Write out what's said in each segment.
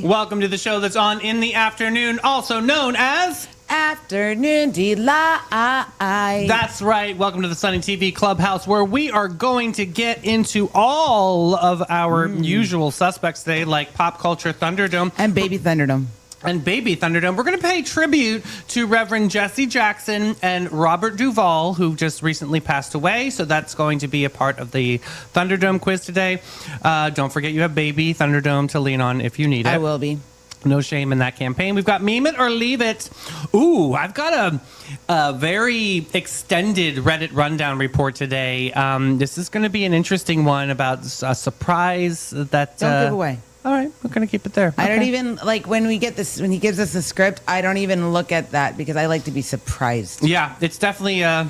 Welcome to the show that's on in the afternoon, also known as Afternoon Delight. That's right. Welcome to the Sunny TV Clubhouse, where we are going to get into all of our usual suspects today, like Pop Culture Thunderdome And Baby Thunderdome. and Baby Thunderdome. We're going to pay tribute to Reverend Jesse Jackson and Robert Duvall, who just recently passed away. So that's going to be a part of the Thunderdome quiz today. Don't forget you have Baby Thunderdome to lean on if you need it. I will be. No shame in that campaign. We've got Meme It or Leave It. Ooh, I've got a very extended Reddit rundown report today. This is going to be an interesting one about a surprise that... Don't give away. All right, we're going to keep it there. I don't even, like, when we get this, when he gives us a script, I don't even look at that because I like to be surprised. Yeah, it's definitely a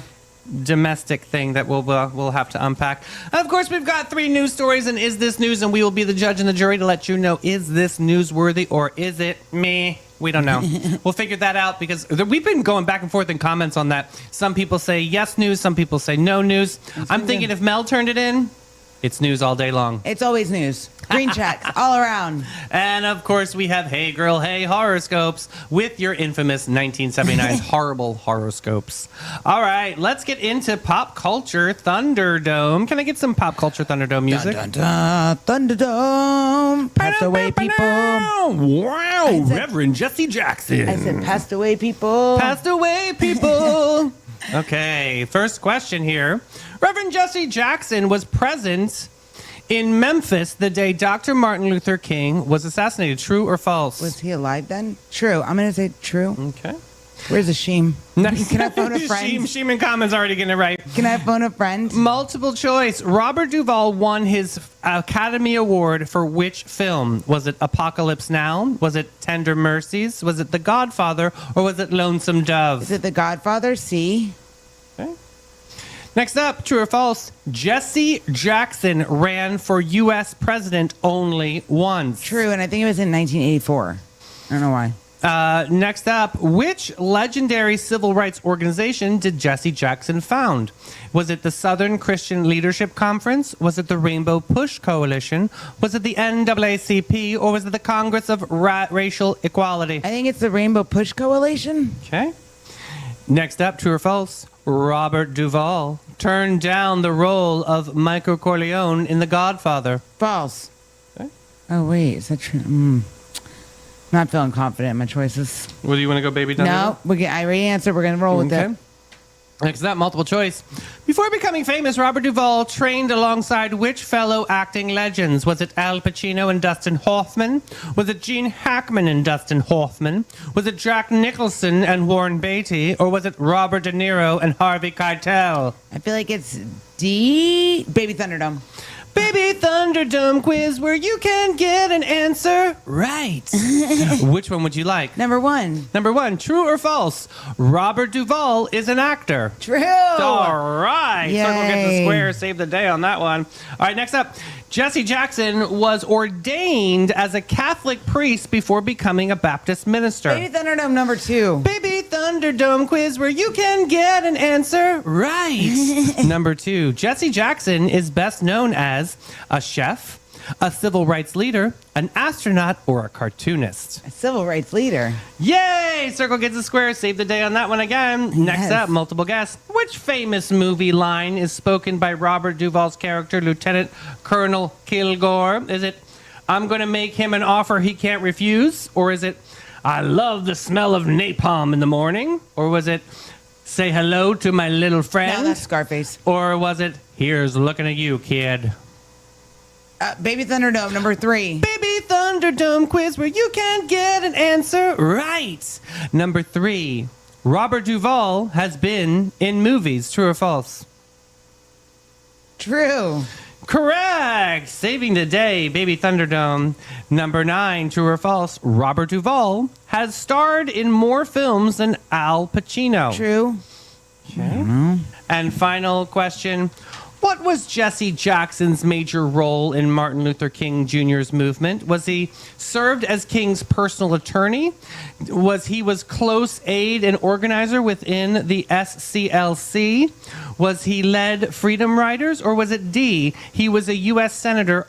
domestic thing that we'll have to unpack. Of course, we've got 3 news stories and Is This News? And we will be the judge and the jury to let you know, is this newsworthy or is it me? We don't know. We'll figure that out because we've been going back and forth in comments on that. Some people say yes news, some people say no news. I'm thinking if Mel turned it in, it's news all day long. It's always news. Green checks all around. And of course, we have Hey Girl, Hey Horoscopes with your infamous 1979 horrible horoscopes. All right, let's get into Pop Culture Thunderdome. Can I get some Pop Culture Thunderdome music? Dun, dun, dun, Thunderdome. Pass away, people. Wow, said- Reverend Jesse Jackson. I said, passed away, people. Passed away, people. Okay, first question here. Reverend Jesse Jackson was present in Memphis the day Dr. Martin Luther King was assassinated. True or false? Was he alive then? True. I'm going to say true. Okay. Where's Ashim? Can I phone a friend? Sheem and Common's already getting it right. Can I phone a friend? Multiple choice. Robert Duvall won his Academy Award for which film? Was it Apocalypse Now? Was it Tender Mercies? Was it The Godfather? Or was it Lonesome Dove? Is it The Godfather? C. Okay. Next up, true or false? Jesse Jackson ran for U.S. president only once. True, and I think it was in 1984. I don't know why. Next up, which legendary civil rights organization did Jesse Jackson found? Was it the Southern Christian Leadership Conference? Was it the Rainbow Push Coalition? Was it the NAACP? Or was it the Congress of Racial Equality? I think it's the Rainbow Push Coalition. Okay. Next up, true or false? Robert Duvall turned down the role of Michael Corleone in The Godfather. False. Okay. Oh, wait. Is that true? Not feeling confident in my choices. Well, do you want to go Baby Thunderdome? No, I already answered. We're going to roll with Okay. it. Next up, multiple choice. Before becoming famous, Robert Duvall trained alongside which fellow acting legends? Was it Al Pacino and Dustin Hoffman? Was it Gene Hackman and Dustin Hoffman? Was it Jack Nicholson and Warren Beatty? Or was it Robert De Niro and Harvey Keitel? I feel like it's D. Baby Thunderdome. Baby Thunderdome quiz where you can get an answer right. Which one would you like? Number 1. Number 1, true or false? Robert Duvall is an actor. True. All right. Yay. Circle gets the square. Save the day on that one. All right, next up. Jesse Jackson was ordained as a Catholic priest before becoming a Baptist minister. Baby Thunderdome number 2. Baby Thunderdome quiz where you can get an answer right. Number 2. Jesse Jackson is best known as a chef, a civil rights leader, an astronaut, or a cartoonist. A civil rights leader. Yay! Circle gets a square. Save the day on that one again. Next Yes. up, multiple guess. Which famous movie line is spoken by Robert Duvall's character, Lieutenant Colonel Kilgore? Is it, I'm going to make him an offer he can't refuse? Or is it, I love the smell of napalm in the morning? Or was it, say hello to my little friend? No, that's Scarface. Or was it, here's looking at you, kid? Baby Thunderdome number 3. Baby Thunderdome quiz where you can get an answer right. Number 3. Robert Duvall has been in movies. True or false? True. Correct. Saving the day, Baby Thunderdome. Number 9. True or false? Robert Duvall has starred in more films than Al Pacino. True. Okay. And final question. What was Jesse Jackson's major role in Martin Luther King Jr.'s movement? Was he served as King's personal attorney? Was he close aide and organizer within the SCLC? Was he led Freedom Riders? Or was it D, he was a U.S. Senator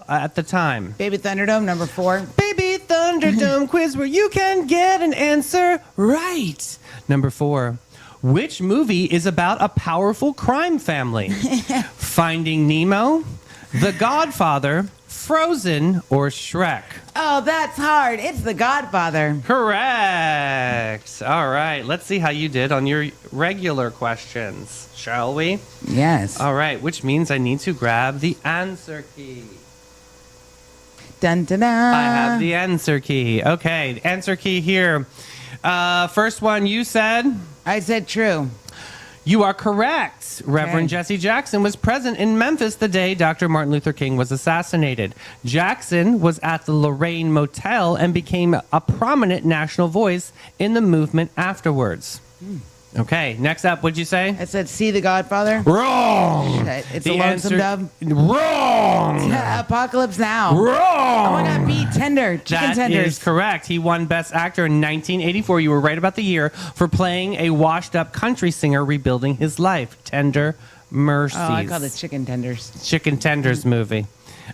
at the time? Baby Thunderdome number 4. Baby Thunderdome quiz where you can get an answer right. Number 4. Which movie is about a powerful crime family? Finding Nemo, The Godfather, Frozen, or Shrek? Oh, that's hard. It's The Godfather. Correct. All right. Let's see how you did on your regular questions, shall we? Yes. All right. Which means I need to grab the answer key. Dun, dun, dun. I have the answer key. Okay. Answer key here. First one you said. I said true. You are correct. Reverend Jesse Jackson was present in Memphis the day Dr. Martin Luther King was assassinated. Jackson was at the Lorraine Motel and became a prominent national voice in the movement afterwards. Okay, next up, what'd you say? I said see The Godfather. Wrong. Shit, it's The a lonesome dove. Wrong. Apocalypse Now. Wrong. Oh my God, beef tender. Chicken That tenders. is correct. He won Best Actor in 1984. You were right about the year for playing a washed-up country singer rebuilding his life. Tender Mercies. Oh, I call it chicken tenders. Chicken Tenders movie.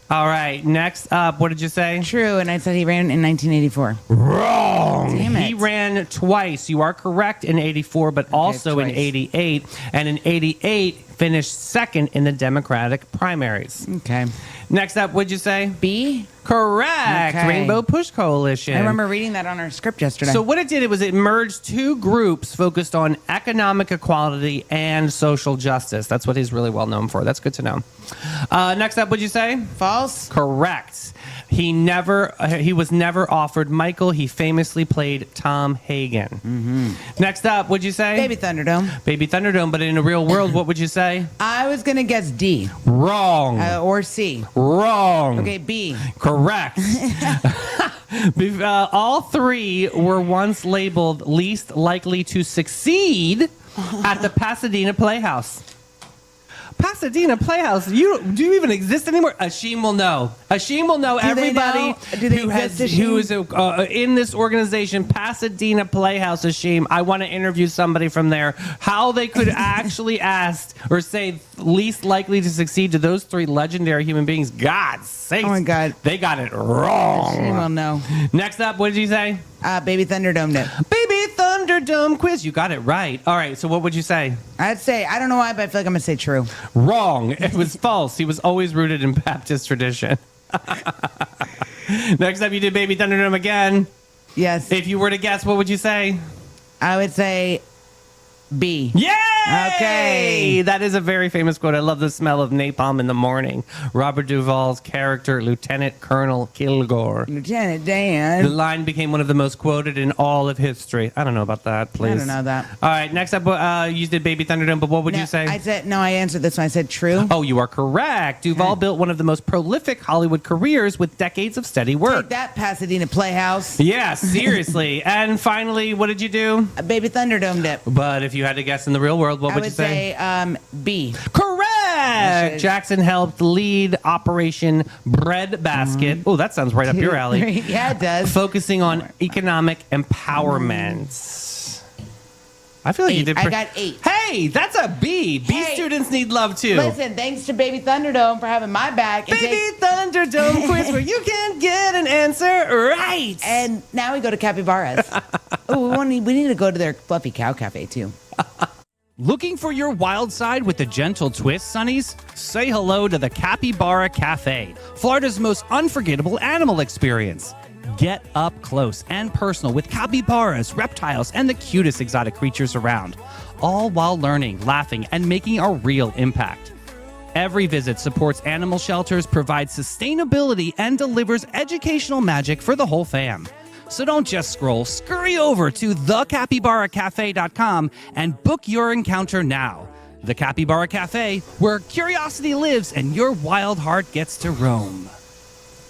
All right. Next up, what did you say? True, and I said he ran in 1984. Wrong. Damn it. He ran twice. You are correct in 84, but also in twice. 88. And in 88, finished second in the Democratic primaries. Okay. Next up, what'd you say? B? Correct. Okay. Rainbow Push Coalition. I remember reading that on our script yesterday. So what it did, it merged two groups focused on economic equality and social justice. That's what he's really well known for. That's good to know. Next up, what'd you say? False? Correct. He was never offered Michael. He famously played Tom Hagen. Mm-hmm. Next up, what'd you say? Baby Thunderdome. Baby Thunderdome, but in the real world, what would you say? I was going to guess D. Wrong. Or C. Wrong. Okay, B. Correct. All three were once labeled least likely to succeed at the Pasadena Playhouse. Pasadena Playhouse. Do you even exist anymore? Ashim will know. Ashim will know. Do they Everybody know? Do they who exist, who is in this organization, Pasadena Playhouse. Ashim, I want to interview somebody from there. How they could actually ask or say least likely to succeed to those three legendary human beings. God's sakes. Oh my God. They got it wrong. She will know. Next up, what did you say? Baby Thunderdome it. Baby Thunderdome quiz. You got it right. All right. So what would you say? I'd say, I don't know why, but I feel like I'm going to say true. Wrong. It was false. He was always rooted in Baptist tradition. Next up, you did Baby Thunderdome again. Yes. If you were to guess, what would you say? I would say B. Yay! Okay. That is a very famous quote. I love the smell of napalm in the morning. Robert Duvall's character, Lieutenant Colonel Kilgore. Lieutenant The Dan. line became one of the most quoted in all of history. I don't know about that, please. I don't know that. All right, next up, you did Baby Thunderdome, but what would you say? I answered this one. I said true. Oh, you are correct. Duvall built one of the most prolific Hollywood careers with decades of steady work. Take that, Pasadena Playhouse. Yeah, seriously. And finally, what did you do? Baby Thunderdome it. But if you had to guess in the real world, what I would would you say? B. Correct. should- Jackson helped lead Operation Breadbasket. Oh, that sounds right up your alley. Yeah, it does. Focusing on economic empowerment. I feel like you 8. did. I got 8. Hey, that's a B. B Hey. students need love too. Listen, thanks to Baby Thunderdome for having my back. And Baby Thunderdome quiz where you can get an answer right. and now we go to Capybaras. Oh, we need to go to their Fluffy Cow Cafe too. Looking for your wild side with a gentle twist, Sonnies? Say hello to the Capybara Cafe, Florida's most unforgettable animal experience. Get up close and personal with capybaras, reptiles, and the cutest exotic creatures around, all while learning, laughing, and making a real impact. Every visit supports animal shelters, provides sustainability, and delivers educational magic for the whole fam. So don't just scroll, scurry over to thecapybaracafe.com and book your encounter now. The Capybara Cafe, where curiosity lives and your wild heart gets to roam.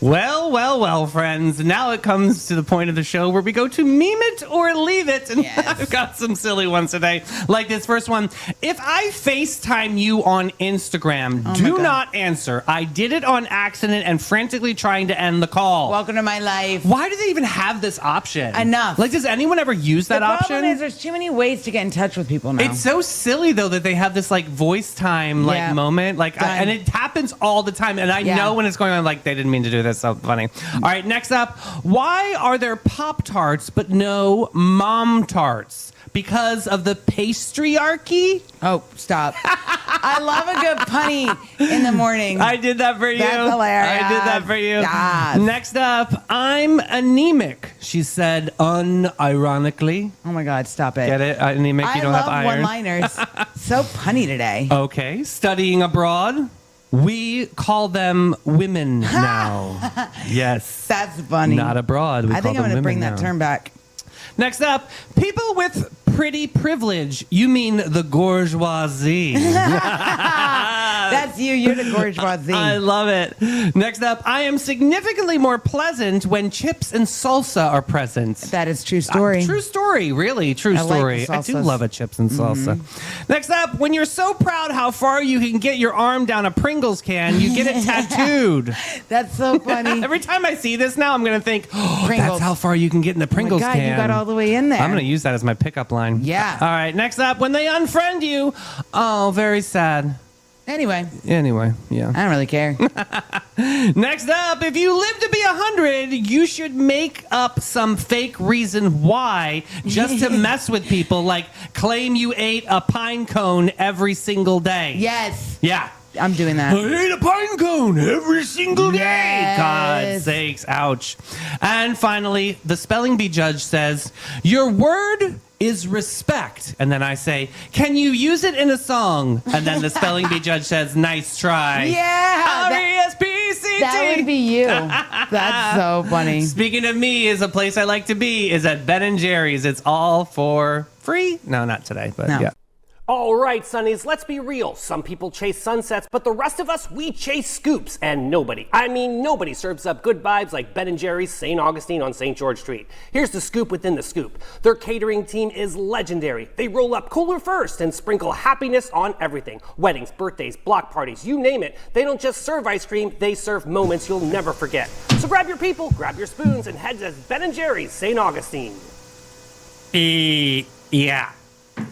Well, friends. Now it comes to the point of the show where we go to meme it or leave it. And Yes. I've got some silly ones today. Like this first one. If I FaceTime you on Instagram, do God. not answer. I did it on accident and frantically trying to end the call. Welcome to my life. Why do they even have this option? Enough. Like, does anyone ever use that the option? problem is there's too many ways to get in touch with people now. It's so silly though that they have this like voice time like Yeah. moment, like, Done. and it happens all the time. And I Yeah. know when it's going on, like they didn't mean to do this. is so funny. All right, next up. Why are there Pop-Tarts but no Mom-Tarts? Because of the pastryarchy? Oh, stop. I love a good punny in the morning. I did that for you. That's hilarious. I did that for you. Yes. Next up, I'm anemic, she said unironically. Oh my God, stop it. Get it? Anemic, you don't have I love iron. one-liners. So punny today. Okay, studying abroad. We call them women now. Yes. That's funny. Not abroad. We I think call I'm them going to bring women that now. term back. Next up, people with pretty privilege. You mean the bourgeoisie. That's you. You're the bourgeoisie. I love it. Next up, I am significantly more pleasant when chips and salsa are present. That is true story. True story, really. True I like story. the I do salsas. love a chips and salsa. Next up, when you're so proud how far you can get your arm down a Pringles can, you get it tattooed. That's so funny. Every time I see this now, I'm going to think, oh, Pringles. that's how far you can get in the Oh my Pringles God, can. you got all the way in there. I'm going to use that as my pickup line. Yeah. All right, next up, when they unfriend you, oh, very sad. Anyway, Anyway, yeah. I don't really care. Next up, if you live to be 100, you should make up some fake reason why just to mess with people, like claim you ate a pine cone every single day. Yes. Yeah. I'm doing that. I ate a pine cone every single day. Yes. God sakes, ouch. And finally, the spelling bee judge says, your word is respect. And then I say, can you use it in a song? And then the spelling bee judge says, nice try. Yeah. R-E-S-P-C-T. That would be you. That's so funny. Speaking of me, is a place I like to be is at Ben & Jerry's. It's all for free. No, not today, but No. yeah. All right, Sonnies, let's be real. Some people chase sunsets, but the rest of us, we chase scoops. And nobody, I mean nobody, serves up good vibes like Ben & Jerry's St. Augustine on St. George Street. Here's the scoop within the scoop. Their catering team is legendary. They roll up cooler first and sprinkle happiness on everything. Weddings, birthdays, block parties, you name it. They don't just serve ice cream, they serve moments you'll never forget. So grab your people, grab your spoons, and head to Ben & Jerry's St. Augustine. Yeah.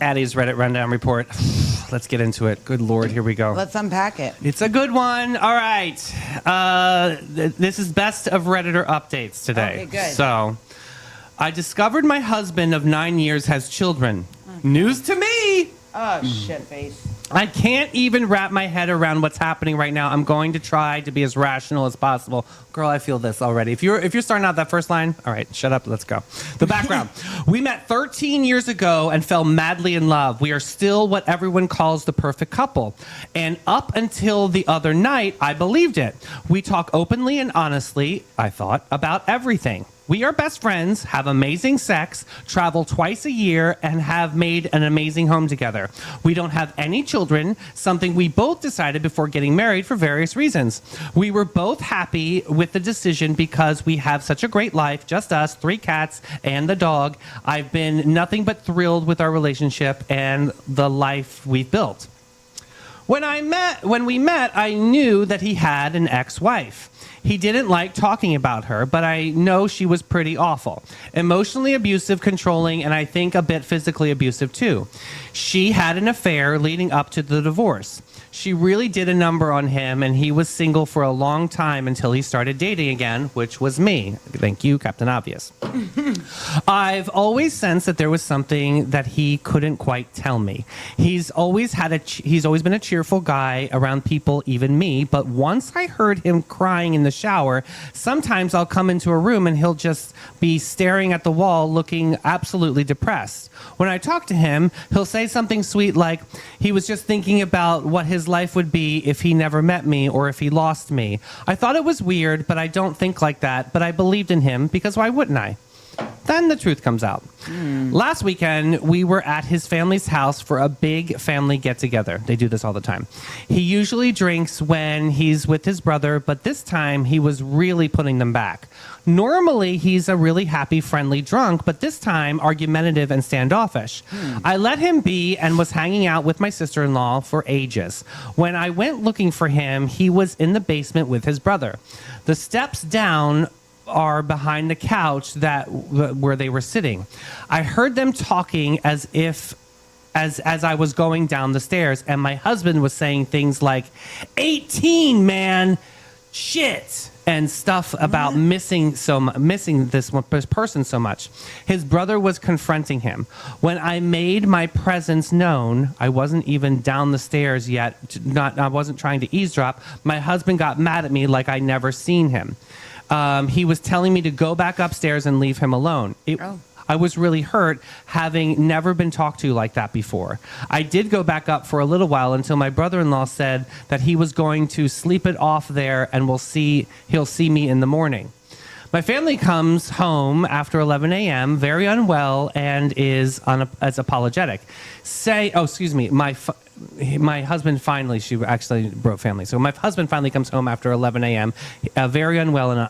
Addie's Reddit Rundown Report. Let's get into it. Good Lord, here we go. Let's unpack it. It's a good one. All right. This is best of Redditor updates today. Okay, good. So, I discovered my husband of 9 years has children. News to me. Oh, shit face. I can't even wrap my head around what's happening right now. I'm going to try to be as rational as possible. Girl, I feel this already. If you're starting out that first line, all right, shut up, let's go. The background. We met 13 years ago and fell madly in love. We are still what everyone calls the perfect couple. And up until the other night, I believed it. We talk openly and honestly, I thought, about everything. We are best friends, have amazing sex, travel twice a year, and have made an amazing home together. We don't have any children, something we both decided before getting married for various reasons. We were both happy with the decision because we have such a great life, just us, 3 cats, and the dog. I've been nothing but thrilled with our relationship and the life we've built. When we met, I knew that he had an ex-wife. He didn't like talking about her, but I know she was pretty awful. Emotionally abusive, controlling, and I think a bit physically abusive too. She had an affair leading up to the divorce. She really did a number on him, and he was single for a long time until he started dating again, which was me. Thank you, Captain Obvious. I've always sensed that there was something that he couldn't quite tell me. He's always been a cheerful guy around people, even me, but once I heard him crying in the shower, sometimes I'll come into a room and he'll just be staring at the wall looking absolutely depressed. When I talk to him, he'll say something sweet like he was just thinking about what his life would be if he never met me or if he lost me. I thought it was weird, but I don't think like that, but I believed in him because why wouldn't I? Then the truth comes out. Last weekend, we were at his family's house for a big family get-together. They do this all the time. He usually drinks when he's with his brother, but this time he was really putting them back. Normally, he's a really happy, friendly drunk, but this time argumentative and standoffish. I let him be and was hanging out with my sister-in-law for ages. When I went looking for him, he was in the basement with his brother. The steps down are behind the couch where they were sitting. I heard them talking as I was going down the stairs, and my husband was saying things like, 18, man, shit. and stuff about missing this one person so much. His brother was confronting him. When I made my presence known, I wasn't even down the stairs yet. I wasn't trying to eavesdrop. My husband got mad at me like I never seen him. He was telling me to go back upstairs and leave him alone. I was really hurt, having never been talked to like that before. I did go back up for a little while until my brother-in-law said that he was going to sleep it off there and he'll see me in the morning. My family comes home after 11 a.m., very unwell, and is as apologetic. My husband finally, she actually broke family. So my husband finally comes home after 11 a.m., very unwell and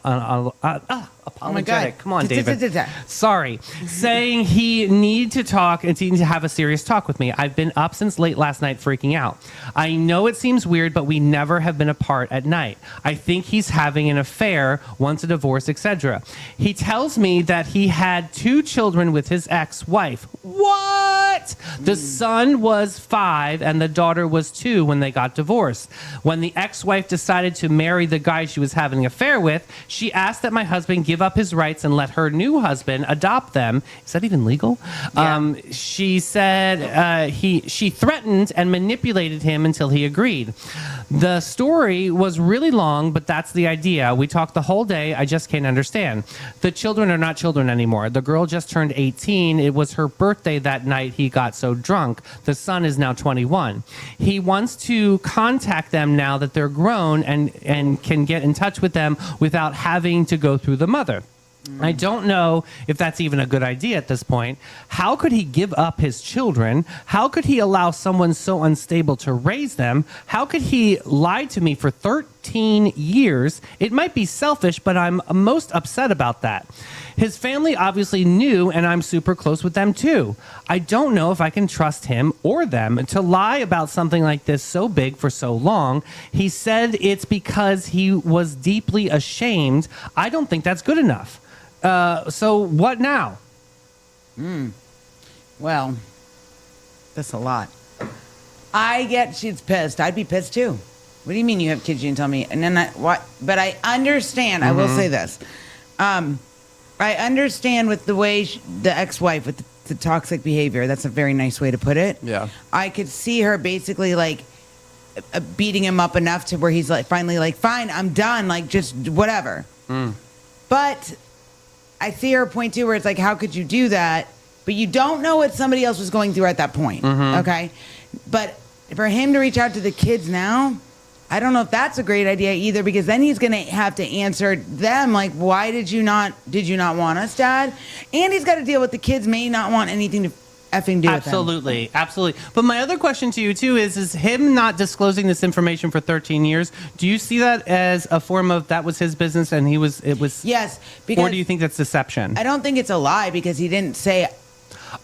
apologetic. Come on, David. Sorry. Saying he need to talk and to have a serious talk with me. I've been up since late last night freaking out. I know it seems weird, but we never have been apart at night. I think he's having an affair, wants a divorce, etc. He tells me that he had 2 children with his ex-wife. What? The son was 5 and the daughter was 2 when they got divorced. When the ex-wife decided to marry the guy she was having an affair with, she asked that my husband give up his rights and let her new husband adopt them. Is that even legal? Yeah. She said she threatened and manipulated him until he agreed. The story was really long, but that's the idea. We talked the whole day. I just can't understand. The children are not children anymore. The girl just turned 18. It was her birthday that night he got so drunk. The son is now 21. He wants to contact them now that they're grown and can get in touch with them without having to go through the mother. I don't know if that's even a good idea at this point. How could he give up his children? How could he allow someone so unstable to raise them? How could he lie to me for 13 years? It might be selfish, but I'm most upset about that. His family obviously knew, and I'm super close with them too. I don't know if I can trust him or them to lie about something like this so big for so long. He said it's because he was deeply ashamed. I don't think that's good enough. So what now? Well, that's a lot. I get she's pissed. I'd be pissed too. What do you mean you have kids? You didn't tell me. And then what? But I understand. I will say this. I understand with the way the ex-wife with the toxic behavior. That's a very nice way to put it. Yeah. I could see her basically like beating him up enough to where he's like finally like, fine, I'm done. Like just whatever. But I see her point too, where it's like, how could you do that? But you don't know what somebody else was going through at that point. Okay. But for him to reach out to the kids now, I don't know if that's a great idea either, because then he's going to have to answer them like, why did you not want us, Dad? And he's got to deal with the kids may not want anything to effing do with them. Absolutely. But my other question to you too is him not disclosing this information for 13 years, do you see that as a form of that was his business and it was Yes, because or do you think that's deception? I don't think it's a lie because he didn't say.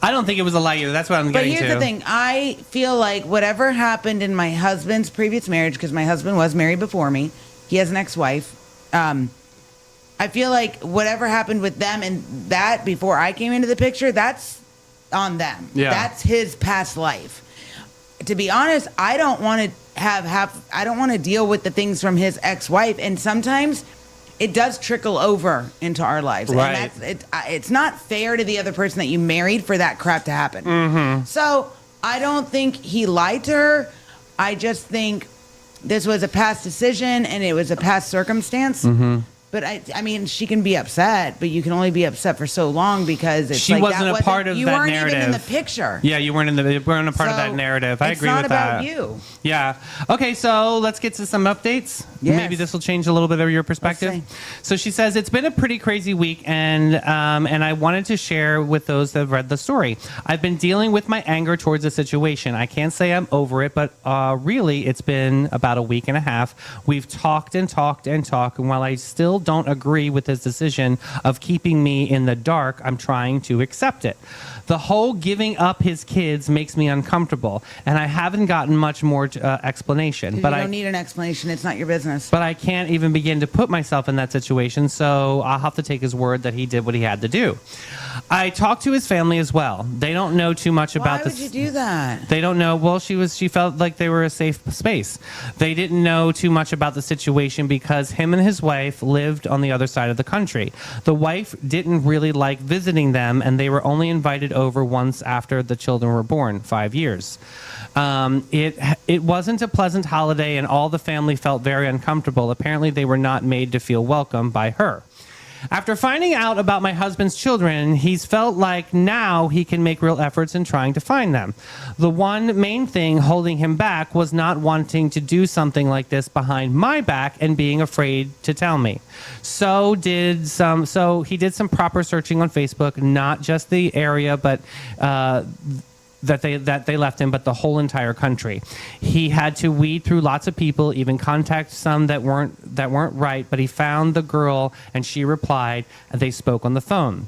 I don't think it was a lie either. That's what I'm getting to. But here's the thing. I feel like whatever happened in my husband's previous marriage, because my husband was married before me, he has an ex-wife. I feel like whatever happened with them and that before I came into the picture, that's on them. Yeah. That's his past life. To be honest, I don't want to I don't want to deal with the things from his ex-wife, and sometimes it does trickle over into our lives. Right. And it's not fair to the other person that you married for that crap to happen. So I don't think he lied to her. I just think this was a past decision and it was a past circumstance. But I mean, she can be upset, but you can only be upset for so long because it's she wasn't a part of that narrative. You weren't even in the picture. Yeah, you weren't a part of that narrative. I agree with that. It's not about you. Yeah. Okay, so let's get to some updates. Yes. Maybe this will change a little bit of your perspective. So she says, it's been a pretty crazy week, and I wanted to share with those that have read the story. I've been dealing with my anger towards the situation. I can't say I'm over it, but really, it's been about a week and a half. We've talked and talked and talked, and while I still don't agree with his decision of keeping me in the dark, I'm trying to accept it. The whole giving up his kids makes me uncomfortable, and I haven't gotten much more explanation. But you don't need an explanation. It's not your business. But I can't even begin to put myself in that situation, so I'll have to take his word that he did what he had to do. I talked to his family as well. They don't know too much about Why this. would you do that? They don't know. Well, she felt like they were a safe space. They didn't know too much about the situation because him and his wife lived on the other side of the country. The wife didn't really like visiting them, and they were only invited over once after the children were born, 5 years. It wasn't a pleasant holiday, and all the family felt very uncomfortable. Apparently, they were not made to feel welcome by her. After finding out about my husband's children, he's felt like now he can make real efforts in trying to find them. The one main thing holding him back was not wanting to do something like this behind my back and being afraid to tell me. So he did some proper searching on Facebook, not just the area, but that they left him, but the whole entire country. He had to weed through lots of people, even contact some that weren't right, but he found the girl and she replied, and they spoke on the phone.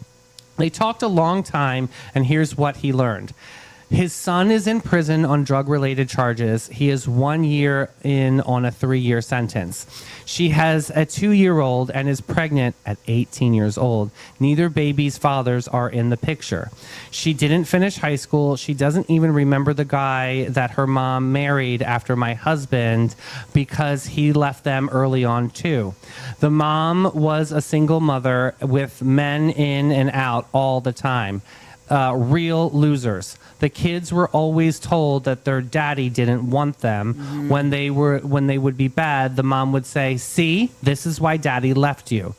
They talked a long time, and here's what he learned. His son is in prison on drug-related charges. He is 1 year in on a 3-year sentence. She has a 2-year-old and is pregnant at 18 years old. Neither baby's fathers are in the picture. She didn't finish high school. She doesn't even remember the guy that her mom married after my husband because he left them early on too. The mom was a single mother with men in and out all the time. Real losers. The kids were always told that their daddy didn't want them. When they would be bad, the mom would say, "See, this is why daddy left you."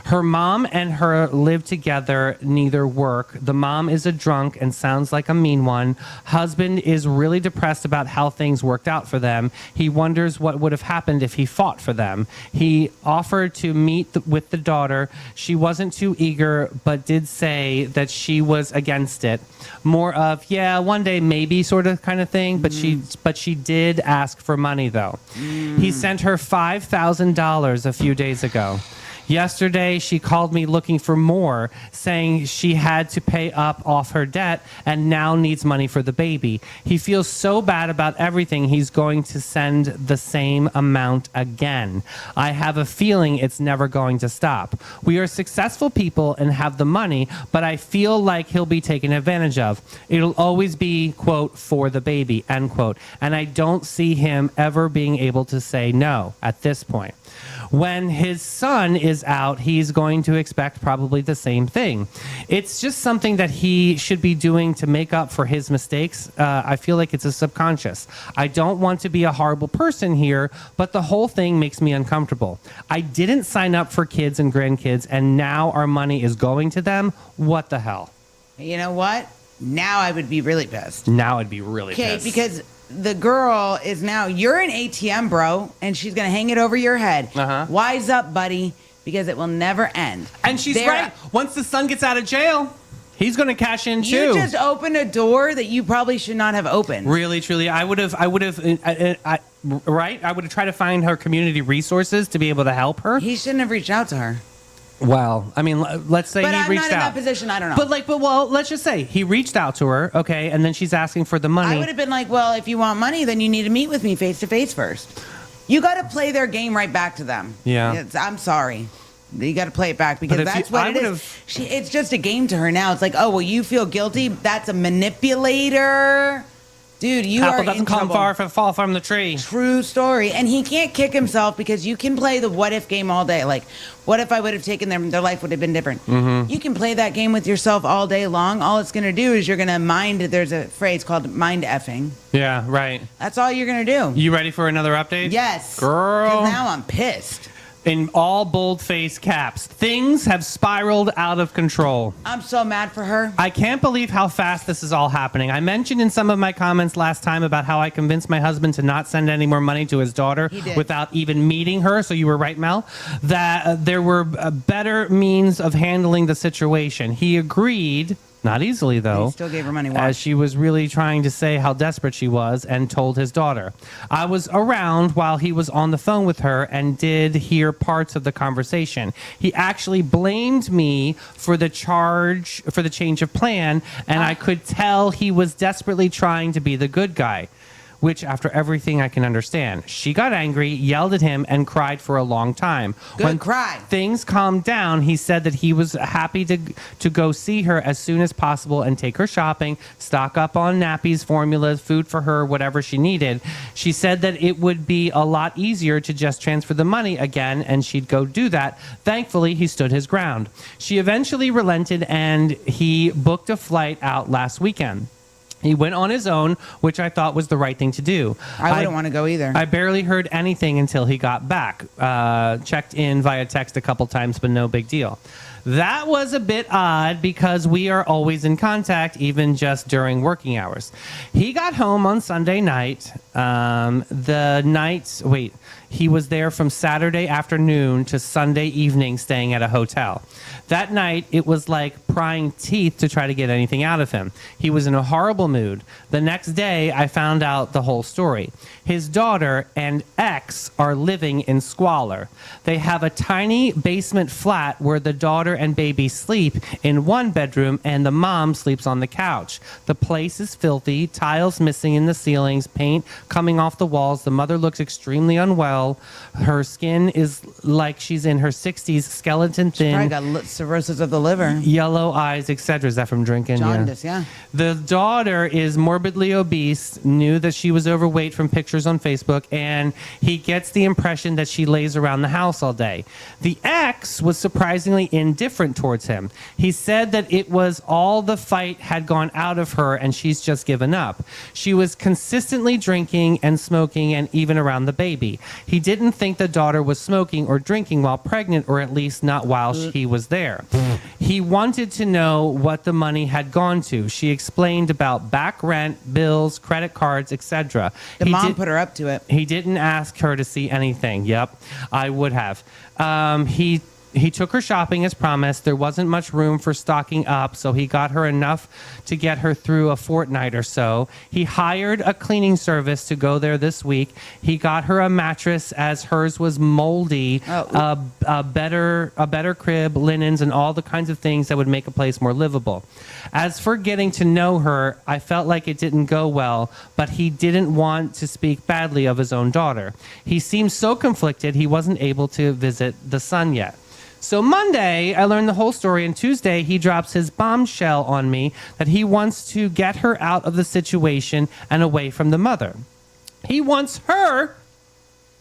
Her mom and her live together, neither work. The mom is a drunk and sounds like a mean one. Husband is really depressed about how things worked out for them. He wonders what would have happened if he fought for them. He offered to meet with the daughter. She wasn't too eager, but did say that she was against it. More of, yeah, one day maybe sort of kind of thing, but she did ask for money though. He sent her $5,000 a few days ago. Yesterday, she called me looking for more, saying she had to pay up off her debt and now needs money for the baby. He feels so bad about everything, he's going to send the same amount again. I have a feeling it's never going to stop. We are successful people and have the money, but I feel like he'll be taken advantage of. It'll always be, quote, for the baby, end quote. And I don't see him ever being able to say no at this point. When his son is out, he's going to expect probably the same thing. It's just something that he should be doing to make up for his mistakes. I feel like it's a subconscious. I don't want to be a horrible person here, but the whole thing makes me uncomfortable. I didn't sign up for kids and grandkids, and now our money is going to them. What the hell? You know what? Now I would be really pissed. Now I'd be really Okay, pissed. because the girl is now, you're an ATM, bro, and she's going to hang it over your head. Wise up, buddy, because it will never end. And she's right. Once the son gets out of jail, he's going to cash in too. You just opened a door that you probably should not have opened. Really, truly, I would have, right? I would have tried to find her community resources to be able to help her. He shouldn't have reached out to her. Well, I mean, let's say But he I'm reached not in out. that position. I don't know. But let's just say he reached out to her, okay, and then she's asking for the money. I would have been like, well, if you want money, then you need to meet with me face to face first. You got to play their game right back to them. Yeah. I'm sorry. You got to play it back because But if that's you- what I it would is. have- It's just a game to her now. It's like, oh, well, you feel guilty? That's a manipulator. Dude, you Apple are doesn't in come trouble. fall from the tree. True story. And he can't kick himself because you can play the what if game all day. Like, what if I would have taken them, their life would have been different. You can play that game with yourself all day long. All it's going to do is you're going to mind, there's a phrase called mind effing. Yeah, right. That's all you're going to do. You ready for another update? Yes. Girl. 'Cause now I'm pissed. In all bold-faced caps, things have spiraled out of control. I'm so mad for her. I can't believe how fast this is all happening. I mentioned in some of my comments last time about how I convinced my husband to not send any more money to his daughter He did. without even meeting her. So you were right, Mel, that there were better means of handling the situation. He agreed. Not easily, though. He still gave her money. As Watch. she was really trying to say how desperate she was and told his daughter. I was around while he was on the phone with her and did hear parts of the conversation. He actually blamed me for the change of plan, and I could tell he was desperately trying to be the good guy. which after everything I can understand. She got angry, yelled at him, and cried for a long time. Good cry. Things calmed down, he said that he was happy to go see her as soon as possible and take her shopping, stock up on nappies, formulas, food for her, whatever she needed. She said that it would be a lot easier to just transfer the money again, and she'd go do that. Thankfully, he stood his ground. She eventually relented, and he booked a flight out last weekend. He went on his own, which I thought was the right thing to do. I wouldn't want to go either. I barely heard anything until he got back. Checked in via text a couple times, but no big deal. That was a bit odd because we are always in contact, even just during working hours. He got home on Sunday night. He was there from Saturday afternoon to Sunday evening staying at a hotel. That night, it was like prying teeth to try to get anything out of him. He was in a horrible mood. The next day, I found out the whole story. His daughter and ex are living in squalor. They have a tiny basement flat where the daughter and baby sleep in one bedroom and the mom sleeps on the couch. The place is filthy, tiles missing in the ceilings, paint coming off the walls. The mother looks extremely unwell. Her skin is like she's in her 60s, skeleton thin. Probably got cirrhosis of the liver. Yellow eyes, etc. Is that from drinking? Jaundice, yeah. The daughter is morbidly obese, knew that she was overweight from pictures on Facebook, and he gets the impression that she lays around the house all day. The ex was surprisingly indifferent towards him. He said that it was all the fight had gone out of her and she's just given up. She was consistently drinking and smoking and even around the baby. He didn't think the daughter was smoking or drinking while pregnant, or at least not while he was there. He wanted to know what the money had gone to. She explained about back rent, bills, credit cards, etc. The mom put her up to it. He didn't ask her to see anything. Yep, I would have. He took her shopping as promised. There wasn't much room for stocking up, so he got her enough to get her through a fortnight or so. He hired a cleaning service to go there this week. He got her a mattress as hers was moldy, a better crib, linens, and all the kinds of things that would make a place more livable. As for getting to know her, I felt like it didn't go well, but he didn't want to speak badly of his own daughter. He seemed so conflicted he wasn't able to visit the son yet. So Monday, I learned the whole story, and Tuesday, he drops his bombshell on me that he wants to get her out of the situation and away from the mother. He wants her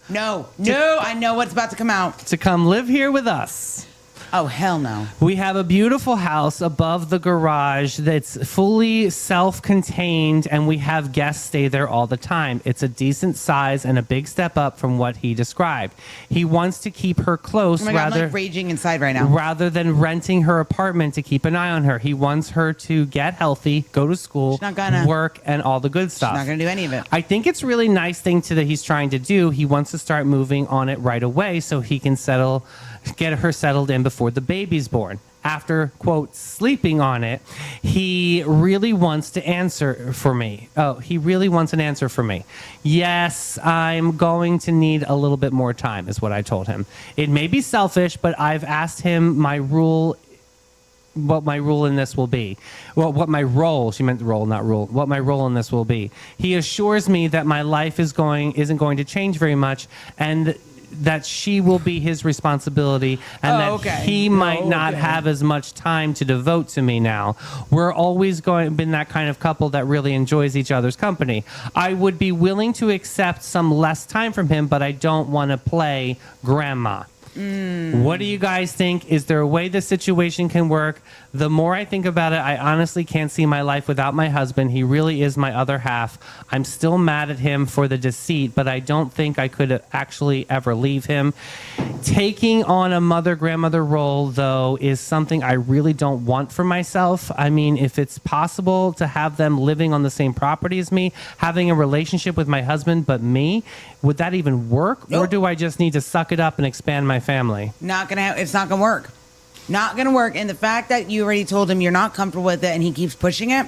No, I know what's about to come out. to come live here with us. Oh, hell no. We have a beautiful house above the garage that's fully self-contained, and we have guests stay there all the time. It's a decent size and a big step up from what he described. He wants to keep her close Oh my God, I'm like raging inside right now. rather than renting her apartment to keep an eye on her. He wants her to get healthy, go to school, She's not gonna. work, and all the good stuff. She's not going to do any of it. I think it's really nice thing that he's trying to do. He wants to start moving on it right away so he can get her settled in before the baby's born. After, quote, sleeping on it, he really wants to answer for me. Oh, he really wants an answer for me. Yes, I'm going to need a little bit more time, is what I told him. It may be selfish, but I've asked him what my rule in this will be. Well, what my role, she meant role, not rule, what my role in this will be. He assures me that my life isn't going to change very much, and that she will be his responsibility, and he might not have as much time to devote to me now. We're always been that kind of couple that really enjoys each other's company. I would be willing to accept some less time from him, but I don't want to play grandma. What do you guys think? Is there a way this situation can work? The more I think about it, I honestly can't see my life without my husband. He really is my other half. I'm still mad at him for the deceit, but I don't think I could actually ever leave him. Taking on a mother-grandmother role, though, is something I really don't want for myself. I mean, if it's possible to have them living on the same property as me, having a relationship with my husband, but me, would that even work? Nope. Or do I just need to suck it up and expand my family? It's not going to work. Not going to work. And the fact that you already told him you're not comfortable with it and he keeps pushing it,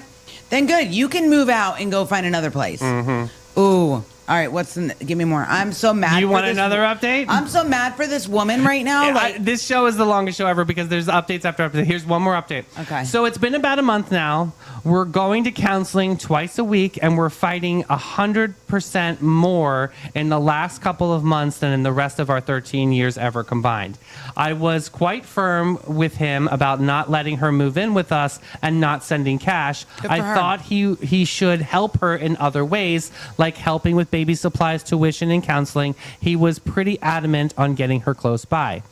then good. You can move out and go find another place. Mm-hmm. Ooh, All right, give me more. I'm so mad. You for want this- another update? I'm so mad for this woman right now. This show is the longest show ever because there's updates after update. Here's one more update. Okay. So it's been about a month now. We're going to counseling twice a week, and we're fighting 100% more in the last couple of months than in the rest of our 13 years ever combined. I was quite firm with him about not letting her move in with us and not sending cash. Good for I her. thought he should help her in other ways, like helping with baby supplies, tuition, and counseling. He was pretty adamant on getting her close by.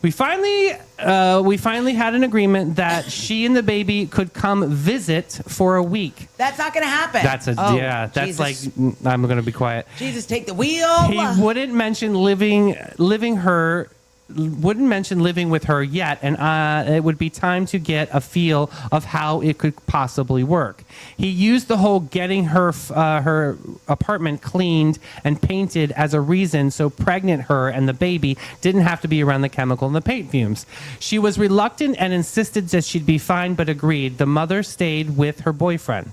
We finally had an agreement that she and the baby could come visit for a week. That's not going to happen. That's Jesus. like I'm going to be quiet. Jesus, take the wheel. He wouldn't mention living with her yet, and it would be time to get a feel of how it could possibly work. He used the whole getting her her apartment cleaned and painted as a reason so pregnant her and the baby didn't have to be around the chemical and the paint fumes. She was reluctant and insisted that she'd be fine, but agreed. The mother stayed with her boyfriend.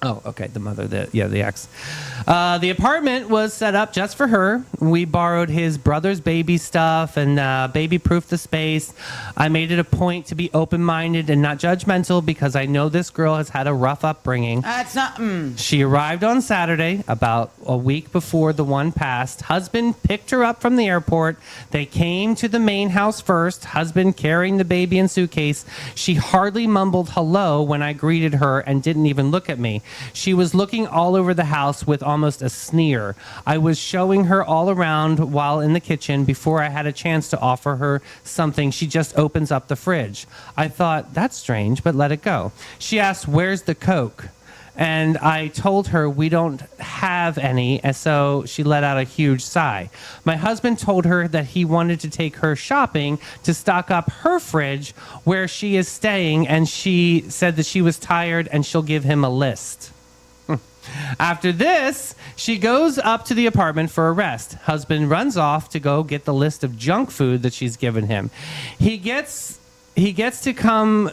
Oh, okay. The mother, the ex. The apartment was set up just for her. We borrowed his brother's baby stuff and baby-proofed the space. I made it a point to be open-minded and not judgmental because I know this girl has had a rough upbringing. That's not. She arrived on Saturday, about a week before the one passed. Husband picked her up from the airport. They came to the main house first, husband carrying the baby in suitcase. She hardly mumbled hello when I greeted her and didn't even look at me. She was looking all over the house with almost a sneer. I was showing her all around while in the kitchen. Before I had a chance to offer her something, she just opens up the fridge. I thought, that's strange, but let it go. She asked, "Where's the Coke?" And I told her we don't have any, and so she let out a huge sigh. My husband told her that he wanted to take her shopping to stock up her fridge where she is staying, and she said that she was tired and she'll give him a list. After this, she goes up to the apartment for a rest. Husband runs off to go get the list of junk food that she's given him. He gets to come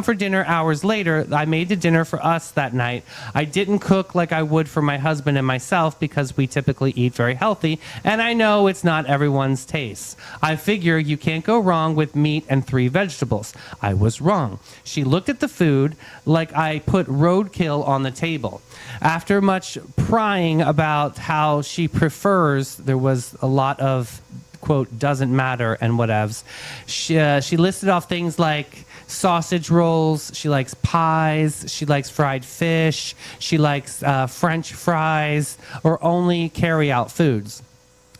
for dinner hours later. I made the dinner for us that night. I didn't cook like I would for my husband and myself because we typically eat very healthy, and I know it's not everyone's taste. I figure you can't go wrong with meat and 3 vegetables. I was wrong. She looked at the food like I put roadkill on the table. After much prying about how she prefers, there was a lot of quote, doesn't matter and whatevs. She listed off things like sausage rolls. She likes pies. She likes fried fish. She likes French fries or only carry-out foods.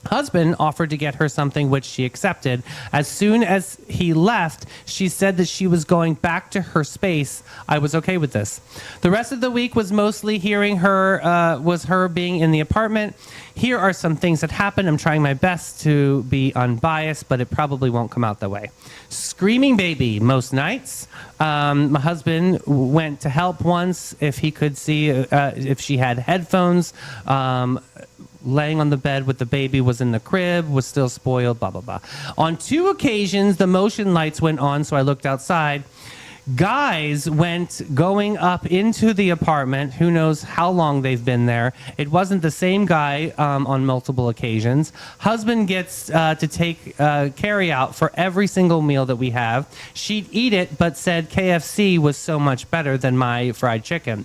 Husband offered to get her something, which she accepted. As soon as he left, she said that she was going back to her space. I was okay with this. The rest of the week was mostly her being in the apartment. Here are some things that happened. I'm trying my best to be unbiased, but it probably won't come out that way. Screaming baby most nights. My husband went to help once if he could see if she had headphones. Laying on the bed with the baby, was in the crib, was still spoiled, blah, blah, blah. On 2 occasions, the motion lights went on, so I looked outside. Guys went going up into the apartment. Who knows how long they've been there. It wasn't the same guy on multiple occasions. Husband gets to take carry out for every single meal that we have. She'd eat it, but said KFC was so much better than my fried chicken.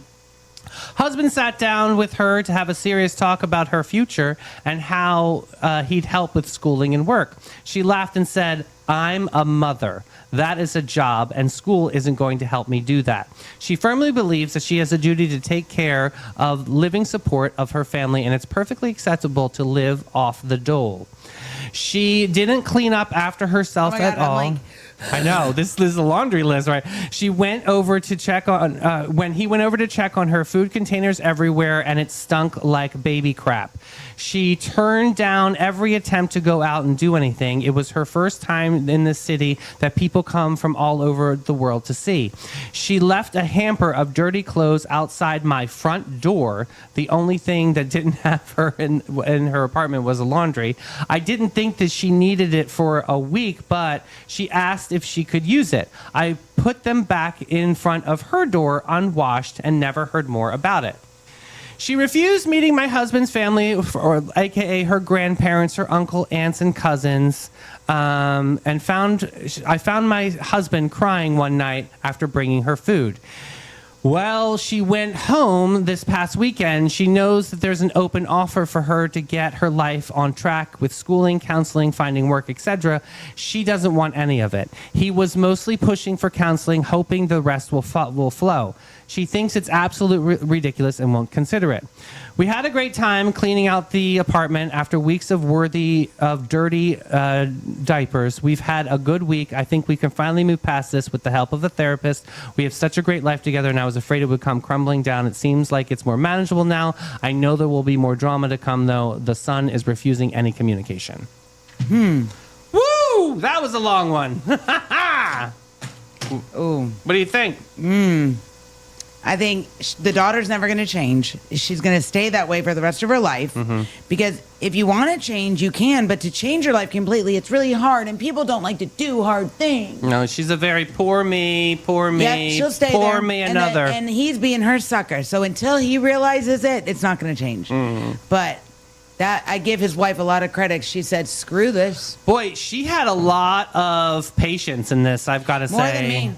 Husband sat down with her to have a serious talk about her future and how he'd help with schooling and work. She laughed and said, "I'm a mother. That is a job, and school isn't going to help me do that." She firmly believes that she has a duty to take care of living support of her family, and it's perfectly acceptable to live off the dole. She didn't clean up after herself Oh my God, at all. I'm like- I know, this is a laundry list, right? She went over to check on, when he went over to check on her, food containers everywhere, and it stunk like baby crap. She turned down every attempt to go out and do anything. It was her first time in this city that people come from all over the world to see. She left a hamper of dirty clothes outside my front door. The only thing that didn't have her in her apartment was a laundry. I didn't think that she needed it for a week, but she asked if she could use it. I put them back in front of her door unwashed and never heard more about it. She refused meeting my husband's family, or AKA her grandparents, her uncle, aunts, and cousins, and I found my husband crying one night after bringing her food. Well, she went home this past weekend. She knows that there's an open offer for her to get her life on track with schooling, counseling, finding work, etc. She doesn't want any of it. He was mostly pushing for counseling, hoping the rest will flow. She thinks it's absolutely ridiculous and won't consider it. We had a great time cleaning out the apartment after weeks of dirty diapers. We've had a good week. I think we can finally move past this with the help of a therapist. We have such a great life together, and I was afraid it would come crumbling down. It seems like it's more manageable now. I know there will be more drama to come, though. The son is refusing any communication. Woo! That was a long one. Ooh. What do you think? I think the daughter's never going to change. She's going to stay that way for the rest of her life. Because if you want to change, you can. But to change your life completely, it's really hard. And people don't like to do hard things. No, she's a very poor me, Yep, she'll stay poor there. me another. And he's being her sucker. So until he realizes it, it's not going to change. But that I give his wife a lot of credit. She said, screw this. Boy, she had a lot of patience in this, I've got to say. More than me.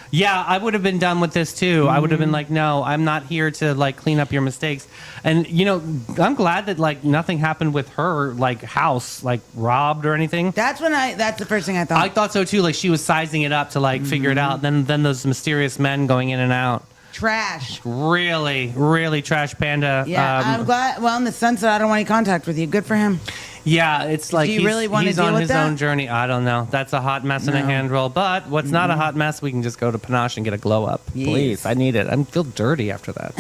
Yeah, I would have been done with this too. I would have been like, no, I'm not here to like clean up your mistakes. And you know, I'm glad that like nothing happened with her like house like robbed or anything. That's the first thing I thought. I thought so too. Like she was sizing it up to like figure it out. Then those mysterious men going in and out. Trash. Really, really trash panda. Yeah, I'm glad. Well, in the sense that I don't want any contact with you. Good for him. Yeah, it's like Do you really want to he's deal on with his that? own journey. I don't know. That's a hot mess in a No. hand roll. But what's not a hot mess, we can just go to Panache and get a glow up. Yes. Please, I need it. I feel dirty after that.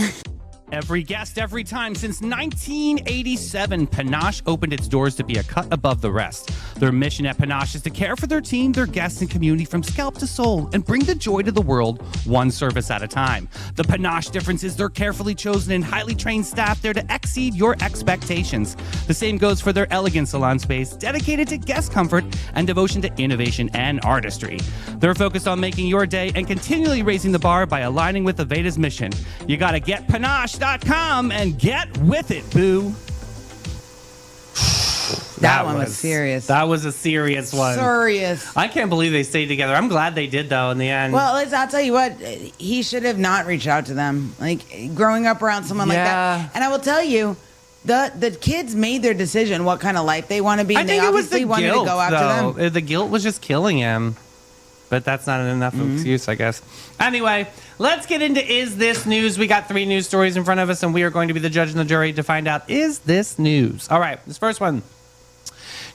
Every guest, every time. Since 1987, Panache opened its doors to be a cut above the rest. Their mission at Panache is to care for their team, their guests, and community from scalp to soul and bring the joy to the world one service at a time. The Panache difference is their carefully chosen and highly trained staff there to exceed your expectations. The same goes for their elegant salon space, dedicated to guest comfort and devotion to innovation and artistry. They're focused on making your day and continually raising the bar by aligning with Aveda's mission. You gotta get Panache.com and get with it, boo. That one was serious. That was a serious one. Serious. I can't believe they stayed together. I'm glad they did though in the end. Well, I'll tell you what, he should have not reached out to them. Like growing up around someone like Yeah. that. And I will tell you, the kids made their decision what kind of life they want to be. I And think they it was obviously the wanted guilt, to go after them. The guilt was just killing him. But that's not enough excuse, I guess. Anyway, let's get into Is This News? We got 3 news stories in front of us, and we are going to be the judge and the jury to find out, is this news? All right, this first one.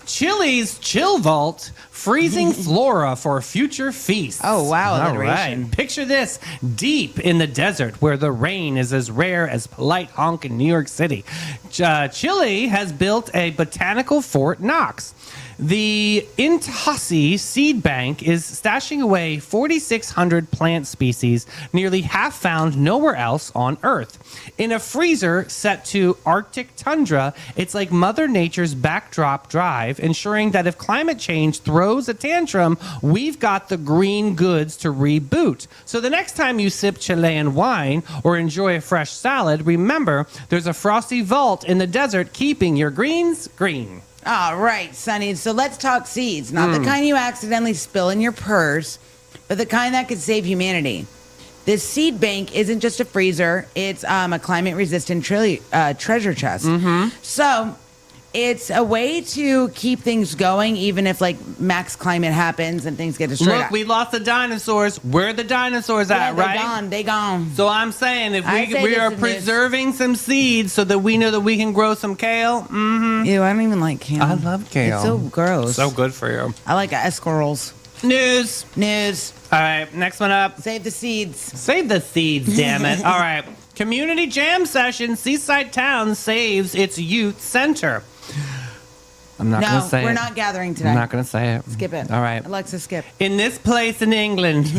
Chili's Chill Vault, freezing flora for future feasts. Oh, wow, All alliteration. right. Picture this, deep in the desert where the rain is as rare as polite honk in New York City. Chile has built a botanical Fort Knox. The Intasi Seed Bank is stashing away 4,600 plant species, nearly half found nowhere else on Earth. In a freezer set to Arctic tundra, it's like Mother Nature's backdrop drive, ensuring that if climate change throws a tantrum, we've got the green goods to reboot. So the next time you sip Chilean wine or enjoy a fresh salad, remember there's a frosty vault in the desert keeping your greens green. All right, Sonny. So let's talk seeds. Not the kind you accidentally spill in your purse, but the kind that could save humanity. This seed bank isn't just a freezer. It's a climate-resistant treasure chest. So it's a way to keep things going, even if, like, max climate happens and things get destroyed. Look, we lost the dinosaurs. Where are the dinosaurs at, they're right? gone. They gone. So I'm saying if I say we this are is preserving some seeds so that we know that we can grow some kale. Ew, I don't even like kale. I love kale. It's so gross. So good for you. I like escargots. News. News. All right, next one up. Save the seeds. Save the seeds, damn it. All right. Community jam session. Seaside Town saves its youth center. I'm not going No, to say it. we're not gathering today. I'm not going to say it. Skip it. All right. Alexa, skip. In this place in England,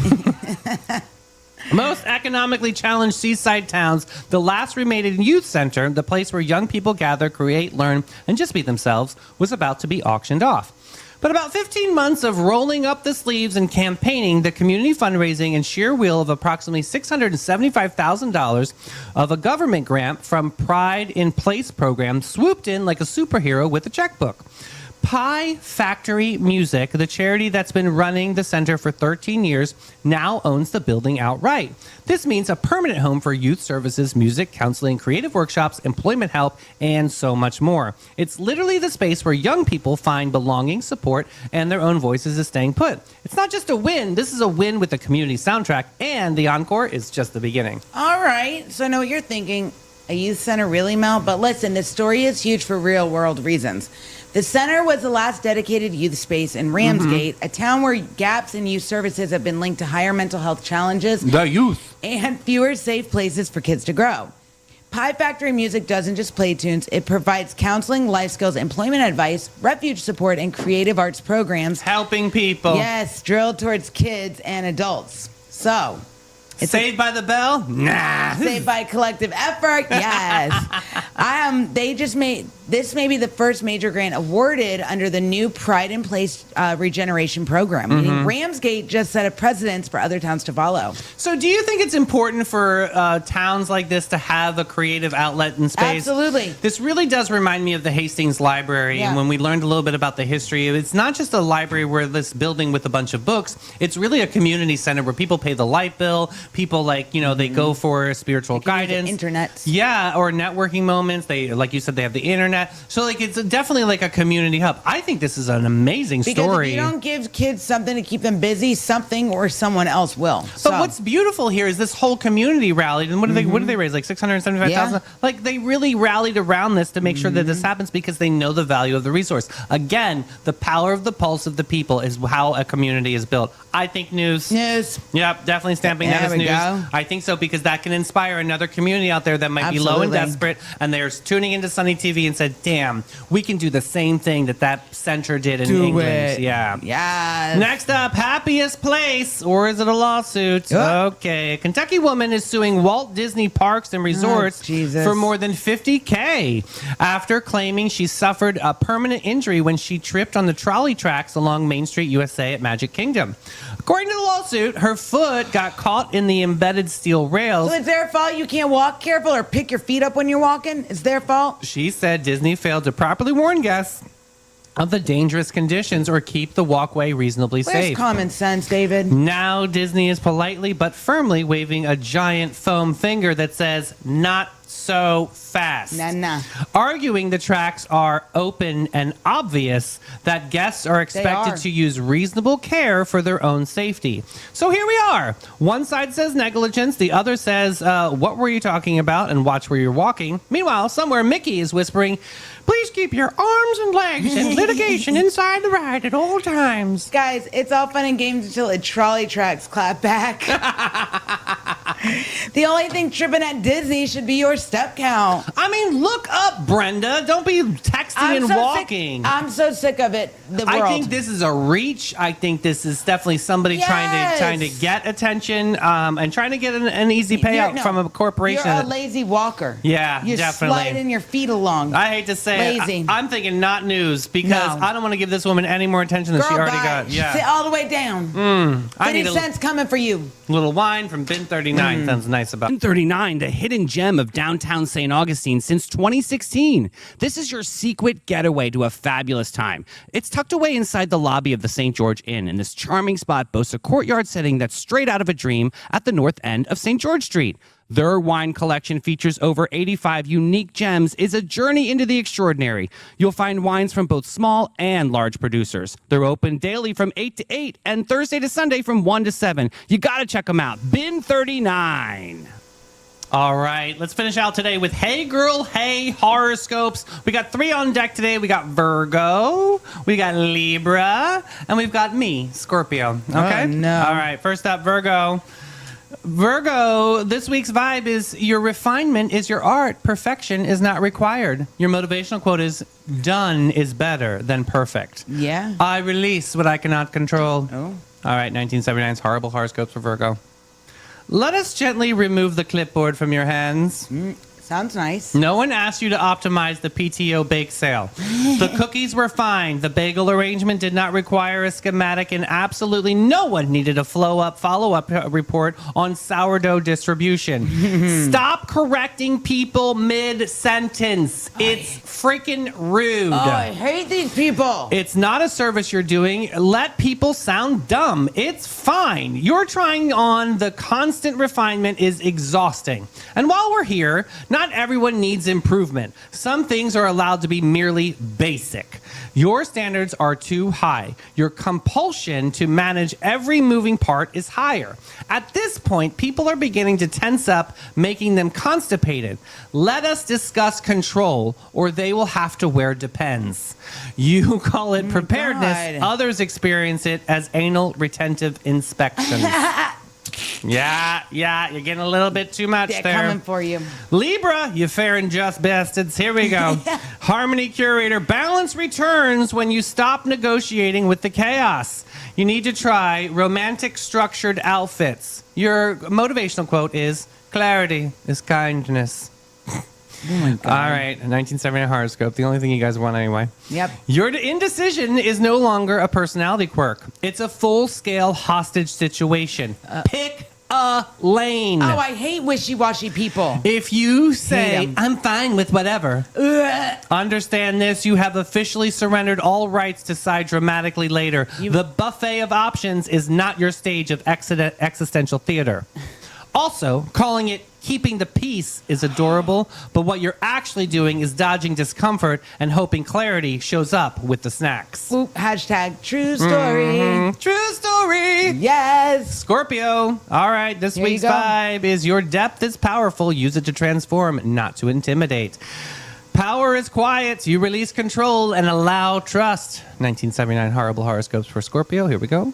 most economically challenged seaside towns, the last remaining youth center, the place where young people gather, create, learn, and just be themselves, was about to be auctioned off. But about 15 months of rolling up the sleeves and campaigning, the community fundraising and sheer wheel of approximately $675,000 of a government grant from Pride in Place program swooped in like a superhero with a checkbook. Pie Factory Music, the charity that's been running the center for 13 years, now owns the building outright. This means a permanent home for youth services, music, counseling, creative workshops, employment help, and so much more. It's literally the space where young people find belonging, support, and their own voices is staying put. It's not just a win. This is a win with the community soundtrack, and the encore is just the beginning. All right. So I know what you're thinking. A youth center, really, Mel? But listen, this story is huge for real world reasons. The center was the last dedicated youth space in Ramsgate, a town where gaps in youth services have been linked to higher mental health challenges. The youth. And fewer safe places for kids to grow. Pie Factory Music doesn't just play tunes. It provides counseling, life skills, employment advice, refuge support, and creative arts programs. Helping people. Yes, drilled towards kids and adults. So, it's Saved by the Bell? Nah. Saved by collective effort. Yes. They just made this may be the first major grant awarded under the new Pride in Place regeneration program. Meaning Ramsgate just set a precedence for other towns to follow. So do you think it's important for towns like this to have a creative outlet in space? Absolutely. This really does remind me of the Hastings Library. Yeah. And when we learned a little bit about the history, it's not just a library where this building with a bunch of books. It's really a community center where people pay the light bill. People they go for spiritual guidance. Internet. Yeah, or networking moments. They, like you said, they have the internet. So it's definitely like a community hub. I think this is an amazing Because story. if you don't give kids something to keep them busy, something or someone else will. But what's beautiful here is this whole community rallied, and what did they raise? Like 675,000. Yeah. Like they really rallied around this to make sure that this happens because they know the value of the resource. Again, the power of the pulse of the people is how a community is built. I think news. News. Yep, definitely stamping that There as we news. go. I think so because that can inspire another community out there that might be low and Absolutely. desperate, and they're tuning into Sunny TV and said, "Damn, we can do the same thing that center did in England." Yeah. Yes. Next up, happiest place, or is it a lawsuit? Yeah. Okay. A Kentucky woman is suing Walt Disney Parks and Resorts Jesus. for more than $50K after claiming she suffered a permanent injury when she tripped on the trolley tracks along Main Street, USA at Magic Kingdom. According to the lawsuit, her foot got caught in the embedded steel rails. So it's their fault you can't walk careful or pick your feet up when you're walking? It's their fault? She said Disney failed to properly warn guests of the dangerous conditions or keep the walkway reasonably Where's safe. common sense, David? Now Disney is politely but firmly waving a giant foam finger that says, "Not so fast." Nah. Arguing the tracks are open and obvious, that guests are expected are. to use reasonable care for their own safety. So here we are. One side says negligence, the other says, what were you talking about? And watch where you're walking. Meanwhile, somewhere Mickey is whispering, "Please keep your arms and legs and litigation inside the ride at all times." Guys, it's all fun and games until the trolley tracks clap back. The only thing tripping at Disney should be your step count. I mean, look up, Brenda. Don't be texting and walking. I'm so sick of it. The world. I think this is a reach. I think this is definitely somebody Yes. trying to get attention and trying to get an easy payout from a corporation. You're a lazy walker. Yeah, You're definitely. sliding your feet along. I hate to say Lazy. it. I'm thinking not news because No. I don't want to give this woman any more attention than Girl, she already bye. got. Sit Yeah. all the way down. I 50 need a cents coming for you. little wine from Bin 39. Sounds nice about 39, the hidden gem of downtown St. Augustine since 2016. This is your secret getaway to a fabulous time. It's tucked away inside the lobby of the St. George Inn, and this charming spot boasts a courtyard setting that's straight out of a dream at the north end of St. George Street. Their wine collection features over 85 unique gems, is a journey into the extraordinary. You'll find wines from both small and large producers. They're open daily from 8 to 8 and Thursday to Sunday from 1 to 7. You got to check them out. Bin 39. All right, let's finish out today with Hey Girl, Hey horoscopes. We got 3 on deck today. We got Virgo, we got Libra, and we've got me, Scorpio. Okay? Oh, no. All right, first up, Virgo. Virgo, this week's vibe is your refinement is your art. Perfection is not required. Your motivational quote is done is better than perfect. Yeah. I release what I cannot control. Oh. All right, 1979's horrible horoscopes for Virgo. Let us gently remove the clipboard from your hands. Sounds Sounds nice. No one asked you to optimize the PTO bake sale. The cookies were fine. The bagel arrangement did not require a schematic, and absolutely no one needed a follow-up report on sourdough distribution. Stop correcting people mid-sentence. It's freaking rude. Oh, I hate these people. It's not a service you're doing. Let people sound dumb. It's fine. You're trying on. The constant refinement is exhausting. And while we're here, not everyone needs improvement. Some things are allowed to be merely basic. Your standards are too high. Your compulsion to manage every moving part is higher. At this point, people are beginning to tense up, making them constipated. Let us discuss control, or they will have to wear Depends. You call it preparedness. God. Others experience it as anal retentive inspections. Yeah, you're getting a little bit too much They're there. coming for you. Libra, you fair and just bastards. Here we go. Harmony Curator, balance returns when you stop negotiating with the chaos. You need to try romantic structured outfits. Your motivational quote is, clarity is kindness. Oh my God. All right, a 1979 horoscope. The only thing you guys want anyway. Yep. Your indecision is no longer a personality quirk. It's a full-scale hostage situation. Pick a lane. Oh, I hate wishy-washy people. If you say, 'em. I'm fine with whatever, understand this, you have officially surrendered all rights to sigh dramatically later. The buffet of options is not your stage of existential theater. Also, calling it keeping the peace is adorable, but what you're actually doing is dodging discomfort and hoping clarity shows up with the snacks. Oop, hashtag true story. True story. Yes. Scorpio. All right, this Here you week's go. vibe is your depth is powerful. Use it to transform, not to intimidate. Power is quiet. You release control and allow trust. 1979 horrible horoscopes for Scorpio. Here we go.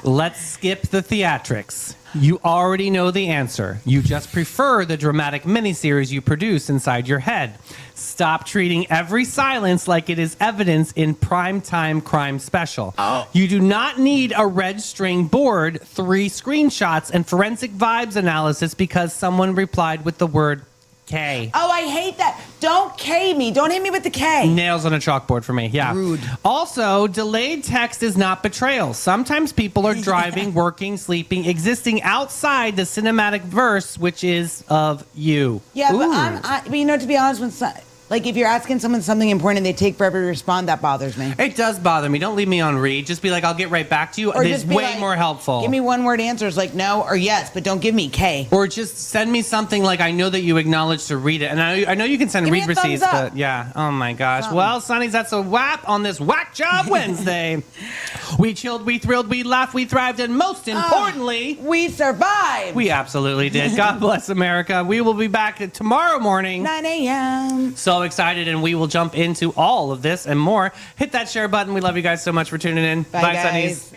Let's skip the theatrics. You already know the answer. You just prefer the dramatic miniseries you produce inside your head. Stop treating every silence like it is evidence in primetime crime special. You do not need a red string board, 3 screenshots, and forensic vibes analysis because someone replied with the word K. Oh, I hate that. Don't K me. Don't hit me with the K. Nails on a chalkboard for me. Yeah. Rude. Also, delayed text is not betrayal. Sometimes people are driving, working, sleeping, existing outside the cinematic verse, which is of you. Yeah, Ooh. but you know, to be honest, like if you're asking someone something important and they take forever to respond, that bothers me. It does bother me. Don't leave me on read. Just be like, I'll get right back to you. Or It's just be way like, more helpful. Give me one word answers like no or yes, but don't give me K. Or just send me something like I know that you acknowledge to read it. And I know you can send Give me read a thumbs receipts, up. but yeah. Oh my gosh. Something. Well, Sonny's, that's a wrap on this Whack Job Wednesday. We chilled, we thrilled, we laughed, we thrived, and most importantly, We survived. we absolutely did. God bless America. We will be back tomorrow morning. 9 a.m. So excited, and we will jump into all of this and more. Hit that share button. We love you guys so much for tuning in. Bye, guys. Sonnies.